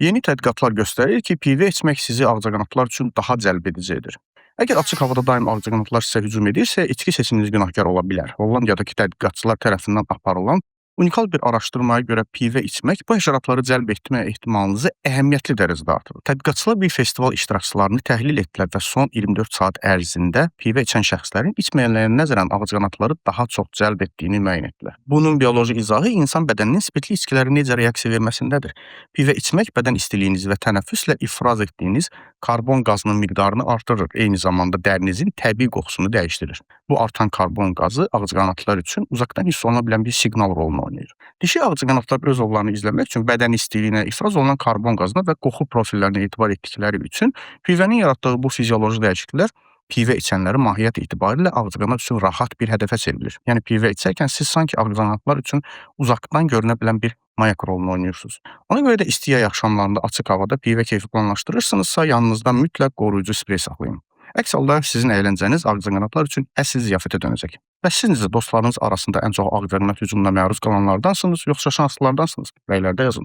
Yeni tədqiqatlar göstərir ki, pivə içmək sizi ağcaqanadlar üçün daha cəlb edici edir. Əgər açıq havada daim ağcaqanadlar sizə hücum edirsə, içki seçiminiz günahkar ola bilər. Hollandiyadakı tədqiqatçılar tərəfindən aparılan unikal bir araşdırmaya görə pivə içmək bu həşəratları cəlb etmə ehtimalınızı əhəmiyyətli dərəcədə artırır. Tədqiqatçılar bir festival iştirakçılarını təhlil etdilər və son 24 saat ərzində pivə içən şəxslərin içməyənlərə nəzərən ağcaqanadları daha çox cəlb etdiyini müəyyən etdilər. Bunun bioloji izahı insan bədəninin spirtli içkilərə necə reaksiya verməsindədir. Pivə içmək bədən istiliyinizi və tənəffüslə ifraz etdiyiniz karbon qazının miqdarını artırır, eyni zamanda dərinizin təbii qoxusunu dəyişdirir. Bu artan karbon qazı ağcaqanadlar üçün uzaqdan hiss oluna bilən bir siqnal rolunu oynayır. Dişi ağcaqanadlar öz ovlarını izləmək üçün bədən istiliyinə, ifraz olunan karbon qazına və qoxu profillərinə etibar etdikləri üçün pivənin yaratdığı bu fizioloji dəyişikliklər pivə içənləri mahiyyət etibarilə ağcaqanad üçün rahat bir hədəfə çevrilir. Yəni pivə içərkən siz sanki ağcaqanadlar üçün uzaqdan görünə bilən bir mayak rolunu oynayırsınız. Ona görə də isti yay axşamlarında açıq havada pivə keyfi planlaşdırırsınızsa, yanınızda mütləq qoruyucu sprey saxlayın. Əks halda sizin əyləncəniz ağcaqanadlar üçün əsl ziyafətə dönəcək. Bəs siz necə dostlarınız arasında ən çox ağcaqanad hücumuna məruz qalanlardansınız, yoxsa şanslılardansınız? Rəylərdə yazın.